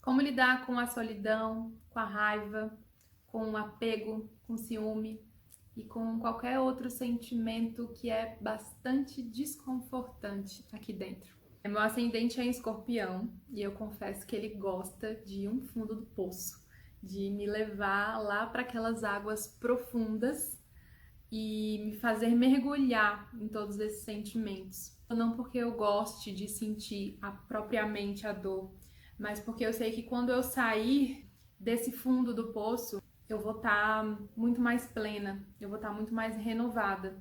Como lidar com a solidão, com a raiva, com o apego, com o ciúme e com qualquer outro sentimento que é bastante desconfortante aqui dentro. Meu ascendente é em Escorpião e eu confesso que ele gosta de um fundo do poço, de me levar lá para aquelas águas profundas e me fazer mergulhar em todos esses sentimentos. Não porque eu goste de sentir propriamente a dor, mas porque eu sei que quando eu sair desse fundo do poço, eu vou estar muito mais plena, eu vou estar muito mais renovada.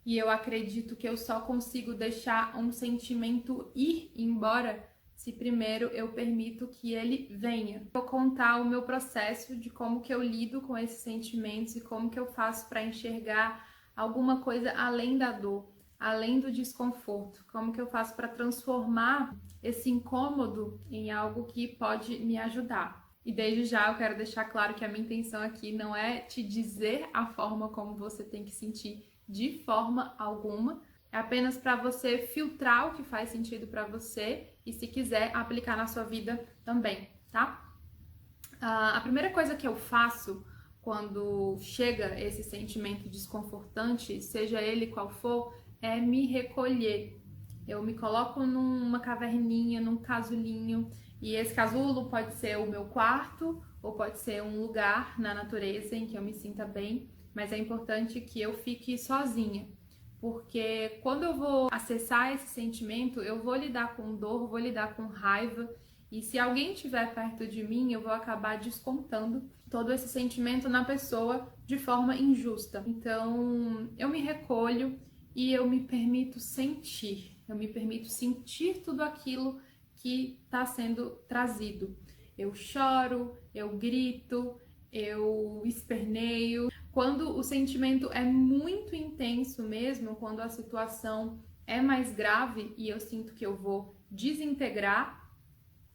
E eu acredito que eu só consigo deixar um sentimento ir embora se primeiro eu permito que ele venha. Vou contar o meu processo de como que eu lido com esses sentimentos e como que eu faço para enxergar alguma coisa além da dor, além do desconforto. Como que eu faço para transformar esse incômodo em algo que pode me ajudar. E desde já eu quero deixar claro que a minha intenção aqui não é te dizer a forma como você tem que sentir de forma alguma, é apenas para você filtrar o que faz sentido para você e, se quiser, aplicar na sua vida também, tá? A primeira coisa que eu faço quando chega esse sentimento desconfortante, seja ele qual for, é me recolher. Eu me coloco numa caverninha, num casulinho, e esse casulo pode ser o meu quarto ou pode ser um lugar na natureza em que eu me sinta bem, mas é importante que eu fique sozinha. Porque quando eu vou acessar esse sentimento, eu vou lidar com dor, vou lidar com raiva, e se alguém estiver perto de mim, eu vou acabar descontando todo esse sentimento na pessoa de forma injusta. Então, eu me recolho e eu me permito sentir. Eu me permito sentir tudo aquilo que está sendo trazido. Eu choro, eu grito, eu esperneio. Quando o sentimento é muito intenso mesmo, quando a situação é mais grave e eu sinto que eu vou desintegrar,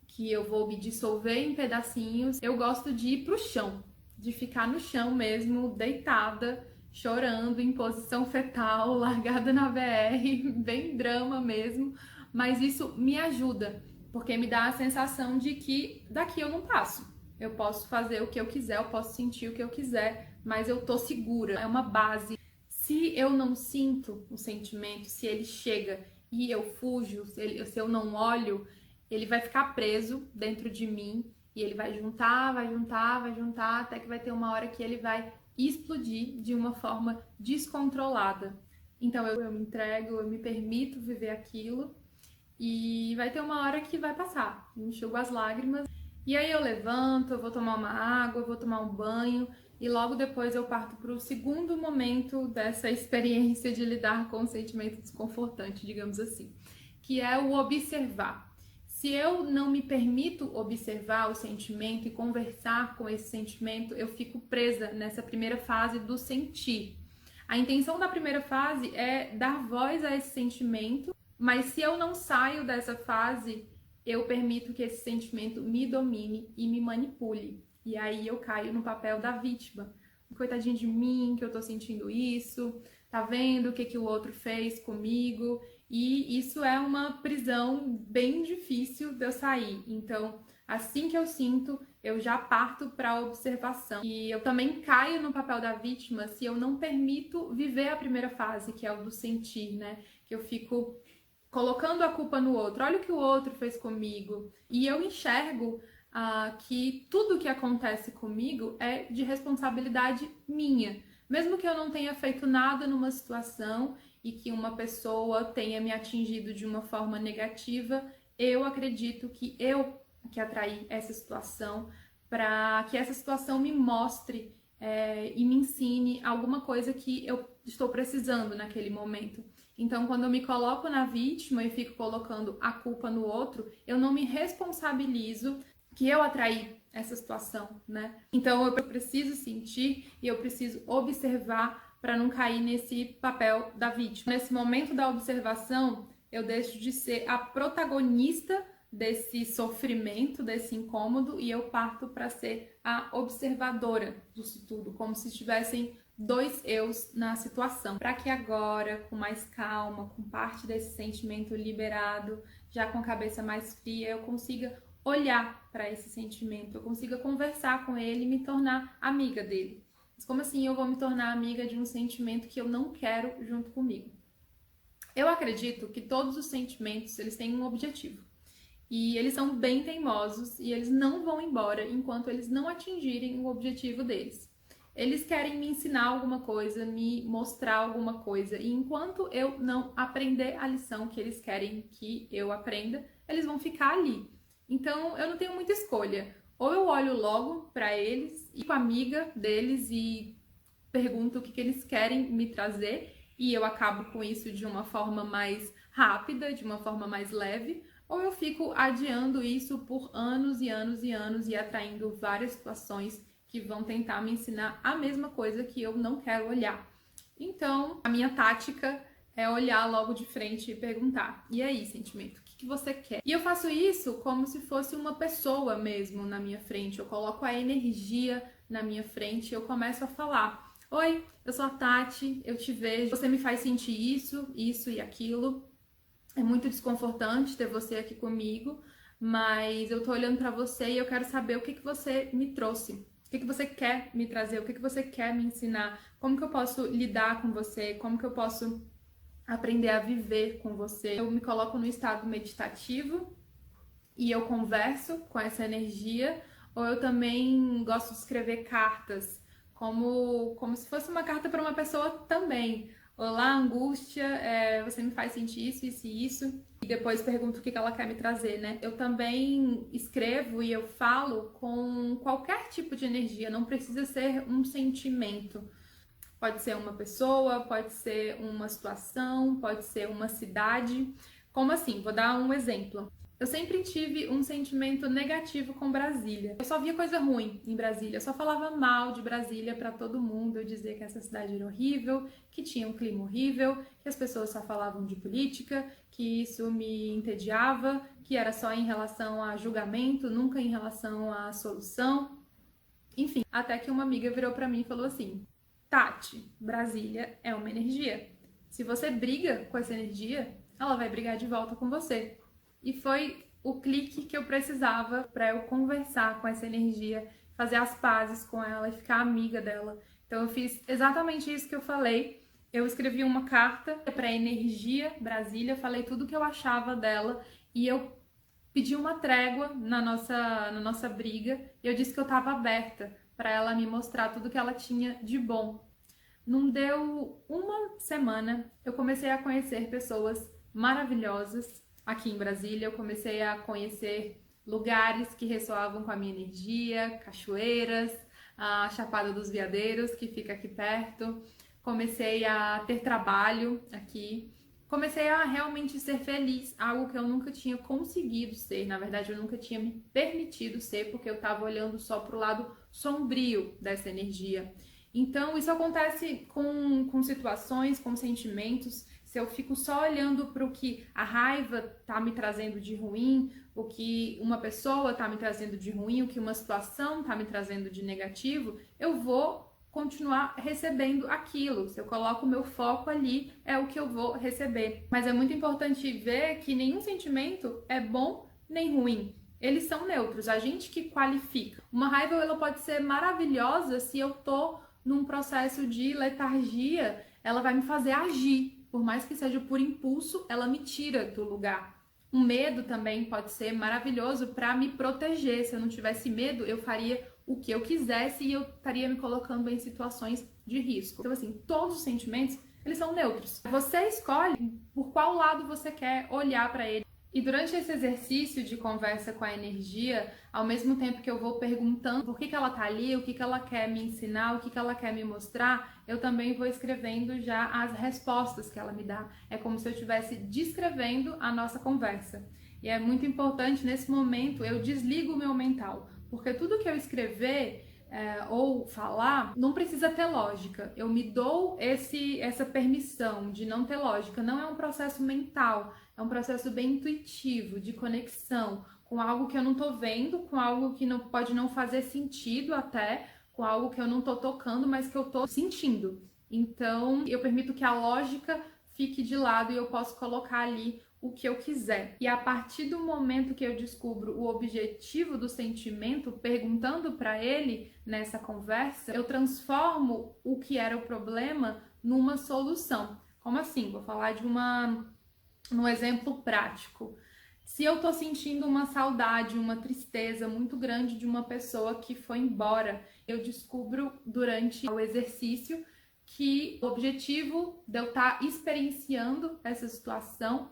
que eu vou me dissolver em pedacinhos, eu gosto de ir pro chão, de ficar no chão mesmo, deitada, chorando em posição fetal, largada na BR, bem drama mesmo, mas isso me ajuda, porque me dá a sensação de que daqui eu não passo. Eu posso fazer o que eu quiser, eu posso sentir o que eu quiser, mas eu tô segura, é uma base. Se eu não sinto o sentimento, se ele chega e eu fujo, se eu não olho, ele vai ficar preso dentro de mim e ele vai juntar, vai juntar, vai juntar, até que vai ter uma hora que ele vai explodir de uma forma descontrolada. Então eu me entrego, eu me permito viver aquilo e vai ter uma hora que vai passar. Eu enxugo as lágrimas e aí eu levanto, eu vou tomar uma água, eu vou tomar um banho e logo depois eu parto para o segundo momento dessa experiência de lidar com um sentimento desconfortante, digamos assim, que é o observar. Se eu não me permito observar o sentimento e conversar com esse sentimento, eu fico presa nessa primeira fase do sentir. A intenção da primeira fase é dar voz a esse sentimento, mas se eu não saio dessa fase, eu permito que esse sentimento me domine e me manipule. E aí eu caio no papel da vítima. Coitadinho de mim, que eu tô sentindo isso, tá vendo o que o outro fez comigo? E isso é uma prisão bem difícil de eu sair. Então, assim que eu sinto, eu já parto para a observação. E eu também caio no papel da vítima se eu não permito viver a primeira fase, que é o do sentir, né? Que eu fico colocando a culpa no outro. Olha o que o outro fez comigo. E eu enxergo que tudo que acontece comigo é de responsabilidade minha. Mesmo que eu não tenha feito nada numa situação e que uma pessoa tenha me atingido de uma forma negativa, eu acredito que eu que atraí essa situação, para que essa situação me mostre e me ensine alguma coisa que eu estou precisando naquele momento. Então, quando eu me coloco na vítima e fico colocando a culpa no outro, eu não me responsabilizo que eu atraí essa situação, né? Então, eu preciso sentir e eu preciso observar para não cair nesse papel da vítima. Nesse momento da observação, eu deixo de ser a protagonista desse sofrimento, desse incômodo, e eu parto para ser a observadora disso tudo, como se estivessem dois eus na situação, para que agora, com mais calma, com parte desse sentimento liberado, já com a cabeça mais fria, eu consiga olhar para esse sentimento, eu consiga conversar com ele e me tornar amiga dele. Mas como assim eu vou me tornar amiga de um sentimento que eu não quero junto comigo? Eu acredito que todos os sentimentos, eles têm um objetivo. E eles são bem teimosos e eles não vão embora enquanto eles não atingirem o objetivo deles. Eles querem me ensinar alguma coisa, me mostrar alguma coisa, e enquanto eu não aprender a lição que eles querem que eu aprenda, eles vão ficar ali. Então eu não tenho muita escolha. Ou eu olho logo para eles e com a amiga deles e pergunto o que eles querem me trazer, e eu acabo com isso de uma forma mais rápida, de uma forma mais leve, ou eu fico adiando isso por anos e anos e anos e atraindo várias situações que vão tentar me ensinar a mesma coisa que eu não quero olhar. Então, a minha tática é olhar logo de frente e perguntar: e aí, sentimento, o que você quer? E eu faço isso como se fosse uma pessoa mesmo na minha frente. Eu coloco a energia na minha frente e eu começo a falar: oi, eu sou a Tati, eu te vejo, você me faz sentir isso, isso e aquilo. É muito desconfortante ter você aqui comigo, mas eu tô olhando pra você e eu quero saber o que você me trouxe. O que você quer me trazer? O que você quer me ensinar? Como que eu posso lidar com você? Como que eu posso aprender a viver com você? Eu me coloco no estado meditativo e eu converso com essa energia, ou eu também gosto de escrever cartas, como se fosse uma carta para uma pessoa também. Olá, angústia, você me faz sentir isso, isso e isso. E depois pergunto o que ela quer me trazer, né? Eu também escrevo e eu falo com qualquer tipo de energia, não precisa ser um sentimento. Pode ser uma pessoa, pode ser uma situação, pode ser uma cidade. Como assim? Vou dar um exemplo. Eu sempre tive um sentimento negativo com Brasília. Eu só via coisa ruim em Brasília. Eu só falava mal de Brasília para todo mundo. Eu dizia que essa cidade era horrível, que tinha um clima horrível, que as pessoas só falavam de política, que isso me entediava, que era só em relação a julgamento, nunca em relação à solução. Enfim, até que uma amiga virou para mim e falou assim: Tati, Brasília é uma energia. Se você briga com essa energia, ela vai brigar de volta com você. E foi o clique que eu precisava para eu conversar com essa energia, fazer as pazes com ela e ficar amiga dela. Então eu fiz exatamente isso que eu falei. Eu escrevi uma carta para a energia Brasília, falei tudo o que eu achava dela e eu pedi uma trégua na nossa briga. E eu disse que eu estava aberta para ela me mostrar tudo que ela tinha de bom. Não deu uma semana, eu comecei a conhecer pessoas maravilhosas aqui em Brasília. Eu comecei a conhecer lugares que ressoavam com a minha energia, cachoeiras, a Chapada dos Veadeiros, que fica aqui perto. Comecei a ter trabalho aqui. Comecei a realmente ser feliz, algo que eu nunca tinha conseguido ser. Na verdade, eu nunca tinha me permitido ser, porque eu estava olhando só para o lado sombrio dessa energia. Então, isso acontece com situações, com sentimentos. Se eu fico só olhando para o que a raiva tá me trazendo de ruim, o que uma pessoa tá me trazendo de ruim, o que uma situação tá me trazendo de negativo, eu vou continuar recebendo aquilo. Se eu coloco o meu foco ali, é o que eu vou receber. Mas é muito importante ver que nenhum sentimento é bom nem ruim. Eles são neutros, a gente que qualifica. Uma raiva ela pode ser maravilhosa se eu tô num processo de letargia, ela vai me fazer agir. Por mais que seja por impulso, ela me tira do lugar. O medo também pode ser maravilhoso para me proteger. Se eu não tivesse medo, eu faria o que eu quisesse e eu estaria me colocando em situações de risco. Então, assim, todos os sentimentos, eles são neutros. Você escolhe por qual lado você quer olhar para ele. E durante esse exercício de conversa com a energia, ao mesmo tempo que eu vou perguntando por que ela tá ali, o que ela quer me ensinar, o que ela quer me mostrar, eu também vou escrevendo já as respostas que ela me dá. É como se eu estivesse descrevendo a nossa conversa. E é muito importante, nesse momento, eu desligo o meu mental, porque tudo que eu escrever ou falar não precisa ter lógica. Eu me dou essa permissão de não ter lógica. Não é um processo mental, é um processo bem intuitivo, de conexão com algo que eu não tô vendo, com algo que não pode não fazer sentido até, com algo que eu não tô tocando, mas que eu tô sentindo. Então, eu permito que a lógica fique de lado e eu posso colocar ali o que eu quiser. E a partir do momento que eu descubro o objetivo do sentimento, perguntando para ele nessa conversa, eu transformo o que era o problema numa solução. Como assim? Vou falar de um exemplo prático. Se eu tô sentindo uma saudade, uma tristeza muito grande de uma pessoa que foi embora, eu descubro durante o exercício que o objetivo de eu estar experienciando essa situação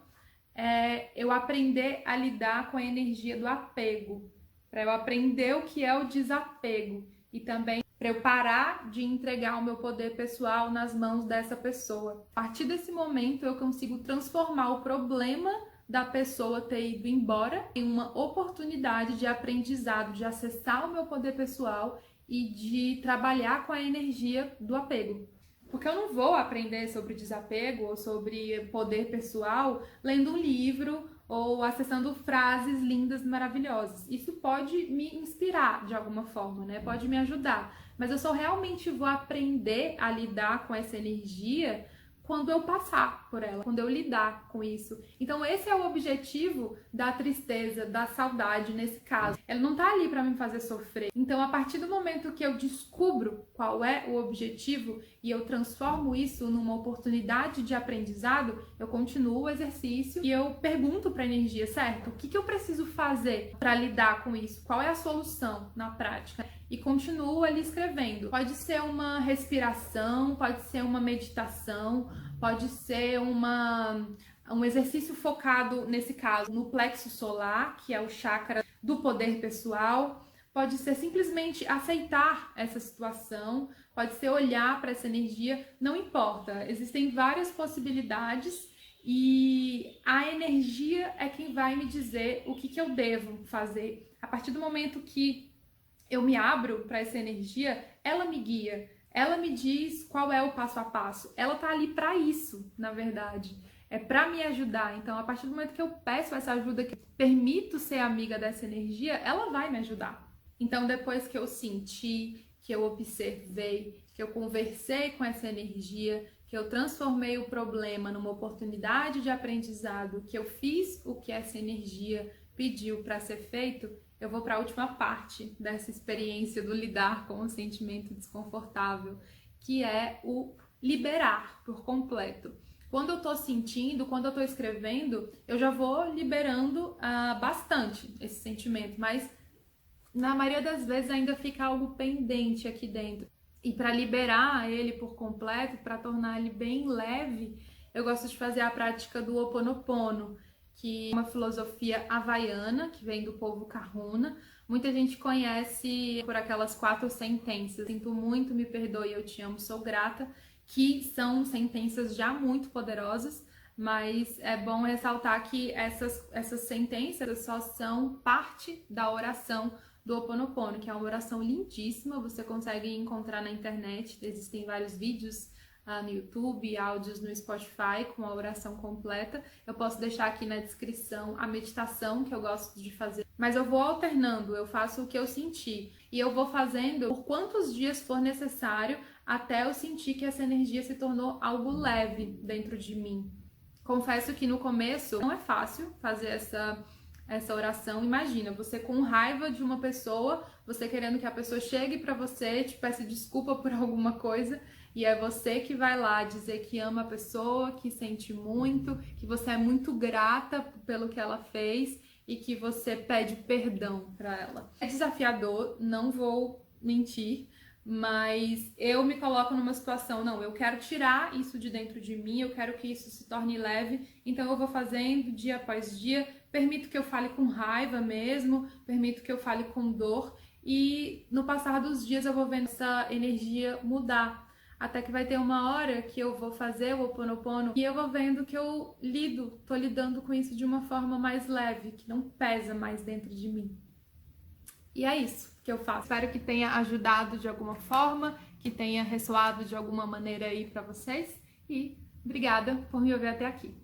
é eu aprender a lidar com a energia do apego, para eu aprender o que é o desapego e também para eu parar de entregar o meu poder pessoal nas mãos dessa pessoa. A partir desse momento eu consigo transformar o problema da pessoa ter ido embora em uma oportunidade de aprendizado, de acessar o meu poder pessoal e de trabalhar com a energia do apego. Porque eu não vou aprender sobre desapego ou sobre poder pessoal lendo um livro ou acessando frases lindas e maravilhosas. Isso pode me inspirar de alguma forma, né? Pode me ajudar. Mas eu só realmente vou aprender a lidar com essa energia quando eu passar por ela, quando eu lidar com isso. Então esse é o objetivo da tristeza, da saudade nesse caso. Ela não tá ali para me fazer sofrer. Então a partir do momento que eu descubro qual é o objetivo e eu transformo isso numa oportunidade de aprendizado, eu continuo o exercício e eu pergunto para a energia, certo? O que eu preciso fazer para lidar com isso? Qual é a solução na prática? E continuo ali escrevendo. Pode ser uma respiração, pode ser uma meditação, pode ser um exercício focado, nesse caso, no plexo solar, que é o chakra do poder pessoal. Pode ser simplesmente aceitar essa situação, pode ser olhar para essa energia, não importa. Existem várias possibilidades e a energia é quem vai me dizer o que eu devo fazer. A partir do momento que eu me abro para essa energia, ela me guia, ela me diz qual é o passo a passo. Ela tá ali para isso, na verdade. É para me ajudar. Então, a partir do momento que eu peço essa ajuda, que eu permito ser amiga dessa energia, ela vai me ajudar. Então, depois que eu senti, que eu observei, que eu conversei com essa energia, que eu transformei o problema numa oportunidade de aprendizado, que eu fiz o que essa energia pediu para ser feito, eu vou para a última parte dessa experiência do lidar com o sentimento desconfortável, que é o liberar por completo. Quando eu tô sentindo, quando eu tô escrevendo, eu já vou liberando bastante esse sentimento, mas na maioria das vezes ainda fica algo pendente aqui dentro. E para liberar ele por completo, para tornar ele bem leve, eu gosto de fazer a prática do Ho Oponopono, que é uma filosofia havaiana, que vem do povo Kahuna. Muita gente conhece por aquelas 4 sentenças: sinto muito, me perdoe, eu te amo, sou grata, que são sentenças já muito poderosas, mas é bom ressaltar que essas sentenças só são parte da oração do Ho Oponopono, que é uma oração lindíssima, você consegue encontrar na internet, existem vários vídeos no YouTube, áudios no Spotify com a oração completa. Eu posso deixar aqui na descrição a meditação que eu gosto de fazer, mas eu vou alternando, eu faço o que eu senti e eu vou fazendo por quantos dias for necessário até eu sentir que essa energia se tornou algo leve dentro de mim. Confesso que no começo não é fácil fazer essa oração. Imagina, você com raiva de uma pessoa, você querendo que a pessoa chegue pra você, te peça desculpa por alguma coisa, e é você que vai lá dizer que ama a pessoa, que sente muito, que você é muito grata pelo que ela fez e que você pede perdão pra ela. É desafiador, não vou mentir, mas eu me coloco numa situação, não, eu quero tirar isso de dentro de mim, eu quero que isso se torne leve, então eu vou fazendo dia após dia, permito que eu fale com raiva mesmo, permito que eu fale com dor, e no passar dos dias eu vou vendo essa energia mudar, até que vai ter uma hora que eu vou fazer o Ho Oponopono e eu vou vendo que eu tô lidando com isso de uma forma mais leve, que não pesa mais dentro de mim. E é isso que eu faço. Espero que tenha ajudado de alguma forma, que tenha ressoado de alguma maneira aí pra vocês, e obrigada por me ouvir até aqui.